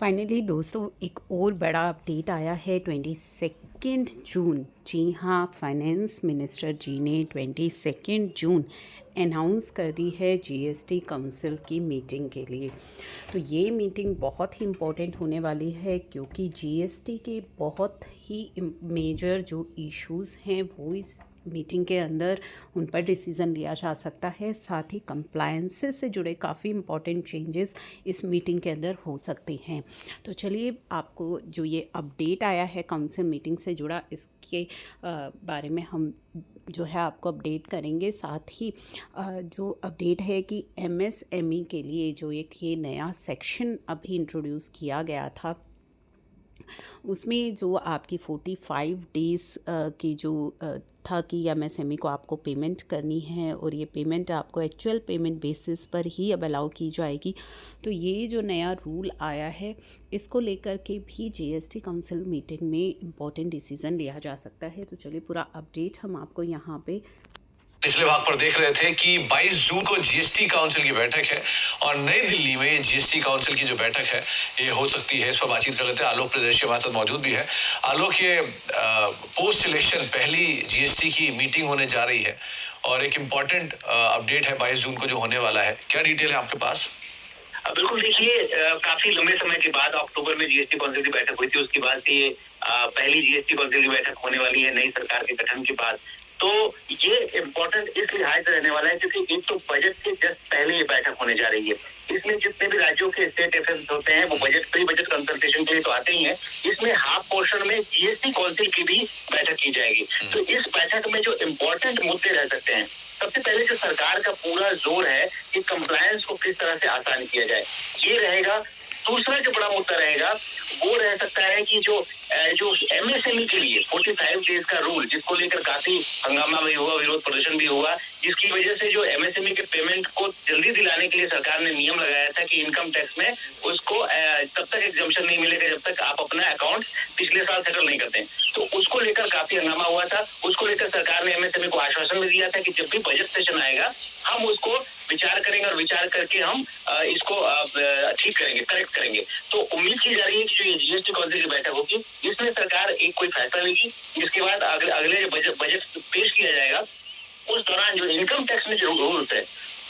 Finally दोस्तों एक और बड़ा अपडेट आया है 22 जून। जी हाँ, फाइनेंस मिनिस्टर जी ने 22 जून अनाउंस कर दी है जीएसटी काउंसिल की मीटिंग के लिए। तो ये मीटिंग बहुत ही इम्पोर्टेंट होने वाली है क्योंकि जीएसटी के बहुत ही मेजर जो इश्यूज़ हैं वो इस मीटिंग के अंदर उन पर डिसीज़न लिया जा सकता है। साथ ही कंप्लायंसेस से जुड़े काफ़ी इम्पॉर्टेंट चेंजेस इस मीटिंग के अंदर हो सकते हैं। तो चलिए आपको जो ये अपडेट आया है काउंसिल मीटिंग से जुड़ा, इसके बारे में हम जो है आपको अपडेट करेंगे। साथ ही जो अपडेट है कि एमएसएमई के लिए जो एक ये नया सेक्शन अभी इंट्रोड्यूस किया गया था, उसमें जो आपकी 45 डेज़ की जो था कि एमएसएमई को आपको पेमेंट करनी है और ये पेमेंट आपको एक्चुअल पेमेंट बेसिस पर ही अब अलाउ की जाएगी। तो ये जो नया रूल आया है इसको लेकर के भी जीएसटी काउंसिल मीटिंग में इम्पोर्टेंट डिसीज़न लिया जा सकता है। तो चलिए पूरा अपडेट हम आपको यहाँ पे पिछले भाग पर देख रहे थे कि 22 जून को जीएसटी काउंसिल की बैठक है और नई दिल्ली में जीएसटी काउंसिल की जो बैठक है ये हो सकती है। इस पर बातचीत कर लेते हैं। आलोक प्रदर्शी हमारे साथ मौजूद भी है। आलोक, ये पोस्ट इलेक्शन पहली जीएसटी की मीटिंग होने जा रही है और एक इम्पॉर्टेंट अपडेट है 22 जून को जो होने वाला है। क्या डिटेल है आपके पास? बिल्कुल, देखिए, काफी लंबे समय के बाद अक्टूबर में जीएसटी काउंसिल की बैठक हुई थी। उसके बाद से ये पहली जीएसटी काउंसिल की बैठक होने वाली है नई सरकार के गठन के बाद। तो ये इम्पोर्टेंट इस लिहाज से रहने वाला है क्योंकि एक तो बजट के जस्ट पहले ये बैठक होने जा रही है। इसमें जितने भी राज्यों के स्टेट अफेयर्स होते हैं वो बजट प्री बजट कंसल्टेशन के लिए तो आते ही हैं। इसमें हाफ पोर्शन में जीएसटी काउंसिल की भी बैठक की जाएगी। तो इस बैठक में जो इम्पोर्टेंट मुद्दे रह सकते हैं, सबसे पहले जो सरकार का पूरा जोर है कि कंप्लायंस को किस तरह से आसान किया जाए, ये रहेगा। दूसरा जो बड़ा मुद्दा रहेगा वो रह सकता है कि जो एमएसएमई के लिए 45 डेज का रूल, जिसको लेकर काफी हंगामा भी हुआ, विरोध प्रदर्शन भी हुआ, जिसकी वजह से जो एमएसएमई के पेमेंट को जल्दी दिलाने के लिए सरकार ने नियम लगाया था कि इनकम टैक्स में उसको तब तक एग्जम्पशन नहीं मिलेगा जब तक आप अपना अकाउंट पिछले साल सेटल नहीं करते। तो उसको लेकर काफी हंगामा हुआ था। उसको लेकर सरकार ने एमएसएमई को आश्वासन भी दिया था कि जब भी बजट सेशन आएगा हम उसको विचार करेंगे और विचार करके हम इसको ठीक करेंगे, करेक्ट करेंगे। तो उम्मीद की जा रही है कि जो ये जीएसटी काउंसिल की बैठक होगी इसमें सरकार एक कोई फैसला लेगी, जिसके बाद अगले जो बजट पेश किया जाएगा उस दौरान जो इनकम टैक्स में जो रूल्स है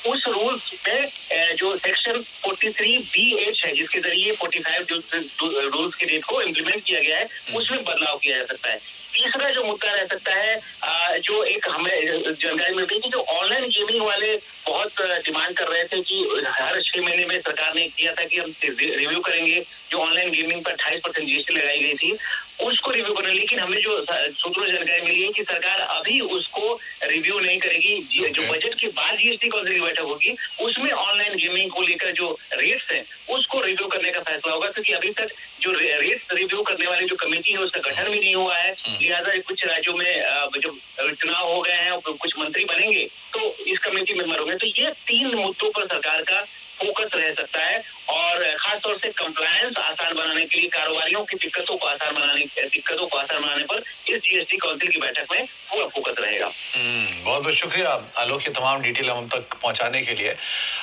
उस रूल्स में जो सेक्शन 43B(H) है, जिसके जरिए 45 रूल्स के डेट को इम्प्लीमेंट किया गया है, उसमें बदलाव किया जा सकता है। तीसरा जो मुद्दा रह सकता है, जो एक हमें जानकारी मिलती है कि जो ऑनलाइन गेमिंग वाले बहुत डिमांड कर रहे थे कि हर 6 महीने में सरकार ने किया था कि हम रिव्यू करेंगे। जो ऑनलाइन गेमिंग पर 28% जीएसटी लगाई गई थी उसको रिव्यू करने, लेकिन हमें जो सूत्रों से जानकारी मिली है कि सरकार अभी उसको रिव्यू नहीं करेगी। जो बजट के बाद जीएसटी काउंसिल की बैठक होगी उसमें ऑनलाइन गेमिंग को लेकर जो रेट्स हैं उसको रिव्यू करने का फैसला होगा, क्योंकि अभी तक जो रेट्स रिव्यू करने वाली जो कमेटी है उसका गठन भी नहीं हुआ है। लिहाजा कुछ राज्यों में जब चुनाव हो गए हैं और कुछ मंत्री बनेंगे तो इस कमेटी मेंबर होंगे। तो ये 3 मुद्दों पर सरकार का फोकस रह सकता है और खास तौर से कंप्लायंस आसान बनाने के लिए, कारोबारियों की दिक्कतों को आसान बनाने पर इस जीएसटी काउंसिल की बैठक में पूरा फोकस रहेगा। बहुत बहुत शुक्रिया आलोक, ये तमाम डिटेल हम तक पहुंचाने के लिए।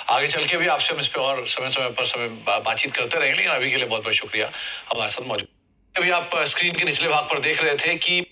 आगे चल के भी आपसे हम इस पे और समय समय पर बातचीत करते रहेंगे, लेकिन अभी के लिए बहुत बहुत शुक्रिया हमारे साथ मौजूद। अभी आप स्क्रीन के निचले भाग पर देख रहे थे कि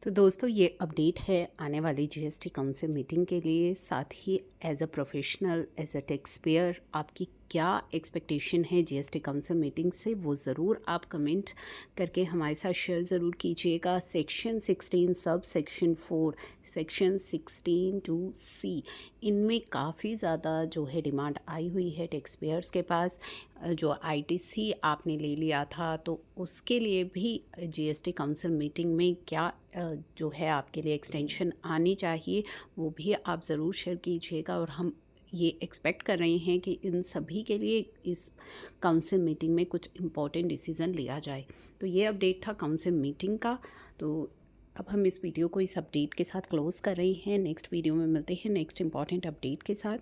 तो दोस्तों ये अपडेट है आने वाली जीएसटी काउंसिल मीटिंग के लिए। साथ ही as a professional, as a tax payer, आपकी क्या एक्सपेक्टेशन है जीएसटी काउंसिल मीटिंग से, वो ज़रूर आप कमेंट करके हमारे साथ शेयर ज़रूर कीजिएगा। Section 16 sub section 4, section 16 to सी, इनमें काफ़ी ज़्यादा जो है डिमांड आई हुई है टैक्स पेयर्स के पास। जो आईटीसी आपने ले लिया था तो उसके लिए भी जीएसटी काउंसिल मीटिंग में क्या जो है आपके लिए एक्सटेंशन आनी चाहिए वो भी आप ज़रूर शेयर कीजिएगा। और हम ये एक्सपेक्ट कर रहे हैं कि इन सभी के लिए इस काउंसिल मीटिंग में कुछ इम्पॉर्टेंट डिसीज़न लिया जाए। तो ये अपडेट था काउंसिल मीटिंग का। तो अब हम इस वीडियो को इस अपडेट के साथ क्लोज़ कर रहे हैं। नेक्स्ट वीडियो में मिलते हैं नेक्स्ट इम्पॉर्टेंट अपडेट के साथ।